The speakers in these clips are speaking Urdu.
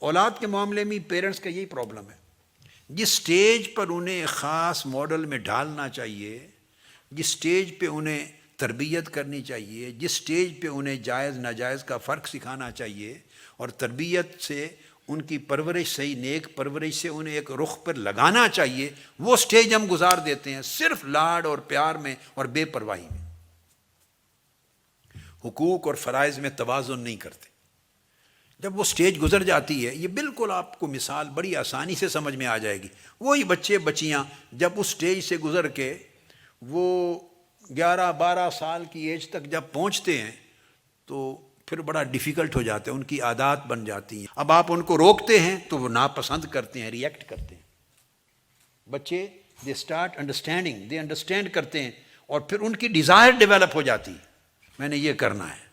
اولاد کے معاملے میں پیرنٹس کا یہی پرابلم ہے، جس سٹیج پر انہیں خاص ماڈل میں ڈالنا چاہیے، جس سٹیج پہ انہیں تربیت کرنی چاہیے، جس سٹیج پہ انہیں جائز ناجائز کا فرق سکھانا چاہیے، اور تربیت سے ان کی پرورش صحیح نیک پرورش سے انہیں ایک رخ پر لگانا چاہیے، وہ سٹیج ہم گزار دیتے ہیں صرف لاڈ اور پیار میں اور بے پرواہی میں، حقوق اور فرائض میں توازن نہیں کرتے۔ جب وہ سٹیج گزر جاتی ہے، یہ بالکل آپ کو مثال بڑی آسانی سے سمجھ میں آ جائے گی، وہی بچے بچیاں جب اس سٹیج سے گزر کے وہ 11-12 سال کی ایج تک جب پہنچتے ہیں تو پھر بڑا ڈیفیکلٹ ہو جاتا ہے، ان کی عادات بن جاتی ہیں۔ اب آپ ان کو روکتے ہیں تو وہ ناپسند کرتے ہیں، ریئیکٹ کرتے ہیں۔ بچے they start understanding, they understand کرتے ہیں، اور پھر ان کی ڈیزائر ڈیولپ ہو جاتی ہے، میں نے یہ کرنا ہے۔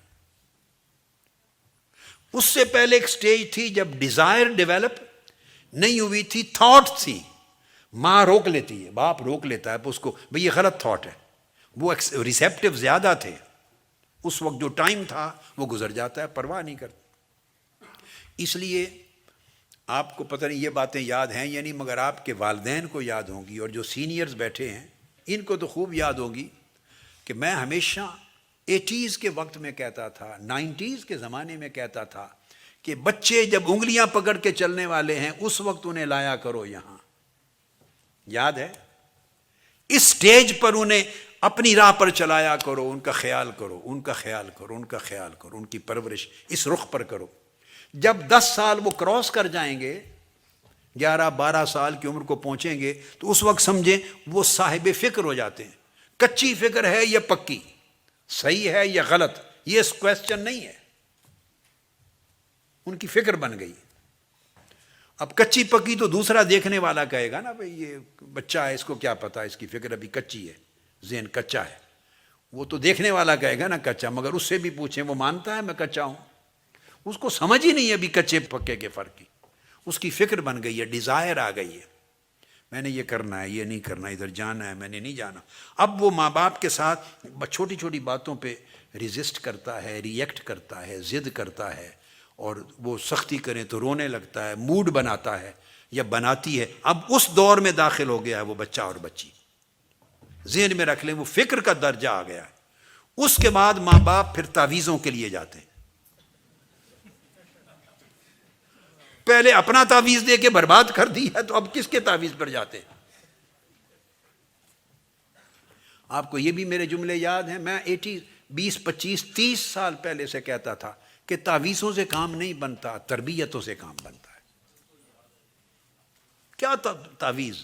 اس سے پہلے ایک سٹیج تھی جب ڈیزائر ڈیولپ نہیں ہوئی تھی، تھاٹ تھی، ماں روک لیتی ہے، باپ روک لیتا ہے اس کو، بھئی یہ غلط تھاٹ ہے۔ وہ ریسیپٹیو زیادہ تھے، اس وقت جو ٹائم تھا وہ گزر جاتا ہے، پرواہ نہیں کرتے۔ اس لیے آپ کو پتہ نہیں یہ باتیں یاد ہیں یا نہیں، مگر آپ کے والدین کو یاد ہوں گی، اور جو سینئرز بیٹھے ہیں ان کو تو خوب یاد ہوگی کہ میں ہمیشہ 80s کے وقت میں کہتا تھا، 90s کے زمانے میں کہتا تھا کہ بچے جب انگلیاں پکڑ کے چلنے والے ہیں اس وقت انہیں لایا کرو یہاں، یاد ہے؟ اس سٹیج پر انہیں اپنی راہ پر چلایا کرو، ان کا خیال کرو، ان کا خیال کرو، ان کا خیال کرو، ان کی پرورش اس رخ پر کرو۔ جب 10 سال وہ کراس کر جائیں گے، 11-12 سال کی عمر کو پہنچیں گے، تو اس وقت سمجھیں وہ صاحب فکر ہو جاتے ہیں۔ کچی فکر ہے یا پکی، صحیح ہے یا غلط، یہ اس کویسچن نہیں ہے، ان کی فکر بن گئی۔ اب کچی پکی تو دوسرا دیکھنے والا کہے گا نا، بھئی یہ بچہ ہے، اس کو کیا پتا، اس کی فکر ابھی کچی ہے، ذہن کچا ہے۔ وہ تو دیکھنے والا کہے گا نا کچا، مگر اس سے بھی پوچھیں وہ مانتا ہے میں کچا ہوں؟ اس کو سمجھ ہی نہیں ہے ابھی کچے پکے کے فرق کی۔ اس کی فکر بن گئی ہے، ڈیزائر آ گئی ہے، میں نے یہ کرنا ہے، یہ نہیں کرنا، ادھر جانا ہے، میں نے نہیں جانا۔ اب وہ ماں باپ کے ساتھ چھوٹی چھوٹی باتوں پہ ریزسٹ کرتا ہے، ریئیکٹ کرتا ہے، ضد کرتا ہے، اور وہ سختی کریں تو رونے لگتا ہے، موڈ بناتا ہے یا بناتی ہے۔ اب اس دور میں داخل ہو گیا ہے وہ بچہ اور بچی، ذہن میں رکھ لیں وہ فکر کا درجہ آ گیا ہے۔ اس کے بعد ماں باپ پھر تعویذوں کے لیے جاتے ہیں، پہلے اپنا تعویذ دے کے برباد کر دیا تو اب کس کے تعویذ پر جاتے ہیں؟ آپ کو یہ بھی میرے جملے یاد ہیں، میں 20 25 30 سال پہلے سے کہتا تھا کہ تعویذوں سے کام نہیں بنتا، تربیتوں سے کام بنتا ہے۔ کیا تعویذ؟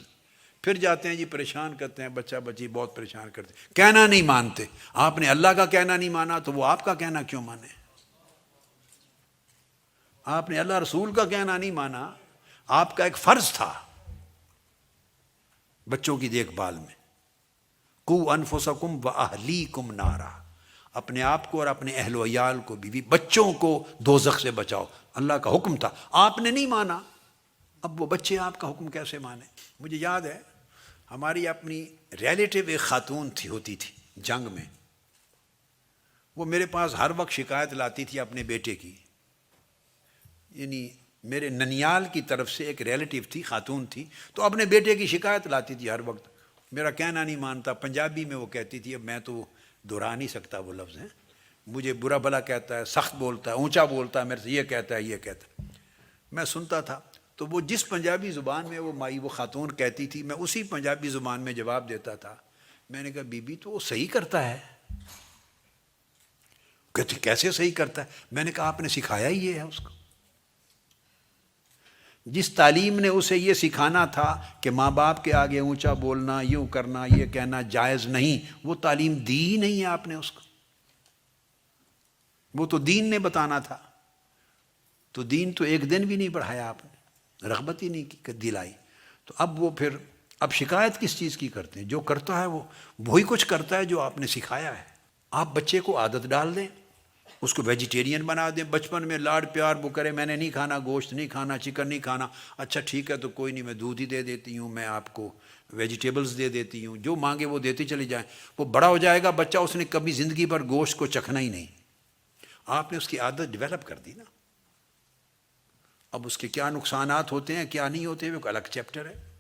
پھر جاتے ہیں جی پریشان کرتے ہیں، بچہ بچی بہت پریشان کرتے ہیں، کہنا نہیں مانتے۔ آپ نے اللہ کا کہنا نہیں مانا تو وہ آپ کا کہنا کیوں مانے؟ آپ نے اللہ رسول کا کہنا نہیں مانا، آپ کا ایک فرض تھا بچوں کی دیکھ بھال میں، قوا انفسکم واہلیکم نارا، اپنے آپ کو اور اپنے اہل و عیال کو، بیوی بچوں کو دوزخ سے بچاؤ، اللہ کا حکم تھا، آپ نے نہیں مانا۔ اب وہ بچے آپ کا حکم کیسے مانے؟ مجھے یاد ہے ہماری اپنی ریلیٹیو ایک خاتون ہوتی تھی جنگ میں، وہ میرے پاس ہر وقت شکایت لاتی تھی اپنے بیٹے کی، یعنی میرے ننیال کی طرف سے ایک ریلیٹیو تھی، خاتون تھی، تو اپنے بیٹے کی شکایت لاتی تھی ہر وقت، میرا کہنا نہیں مانتا۔ پنجابی میں وہ کہتی تھی، اب میں تو دہرا نہیں سکتا وہ لفظ ہیں، مجھے برا بھلا کہتا ہے، سخت بولتا ہے، اونچا بولتا ہے میرے سے، یہ کہتا ہے، یہ کہتا ہے۔ میں سنتا تھا تو وہ جس پنجابی زبان میں وہ خاتون کہتی تھی، میں اسی پنجابی زبان میں جواب دیتا تھا۔ میں نے کہا بی بی تو وہ صحیح کرتا ہے۔ کہتے کیسے صحیح کرتا ہے؟ میں نے کہا آپ نے سکھایا ہی یہ ہے اس کو، جس تعلیم نے اسے یہ سکھانا تھا کہ ماں باپ کے آگے اونچا بولنا، یوں کرنا، یہ کہنا جائز نہیں، وہ تعلیم دی ہی نہیں ہے آپ نے اس کو۔ وہ تو دین نے بتانا تھا، تو دین تو ایک دن بھی نہیں پڑھایا آپ نے، رغبت ہی نہیں دلائی۔ تو اب وہ پھر اب شکایت کس چیز کی کرتے ہیں؟ جو کرتا ہے وہ وہی کچھ کرتا ہے جو آپ نے سکھایا ہے۔ آپ بچے کو عادت ڈال دیں، اس کو ویجیٹیرین بنا دیں، بچپن میں لاڈ پیار وہ کرے، میں نے نہیں کھانا گوشت، نہیں کھانا چکن، نہیں کھانا، اچھا ٹھیک ہے تو کوئی نہیں، میں دودھ ہی دے دیتی ہوں، میں آپ کو ویجیٹیبلز دے دیتی ہوں، جو مانگے وہ دیتے چلے جائیں۔ وہ بڑا ہو جائے گا بچہ، اس نے کبھی زندگی بھر گوشت کو چکھنا ہی نہیں، آپ نے اس کی عادت ڈیولپ کر دی نا۔ اب اس کے کیا نقصانات ہوتے ہیں کیا نہیں ہوتے وہ ایک الگ چیپٹر ہے.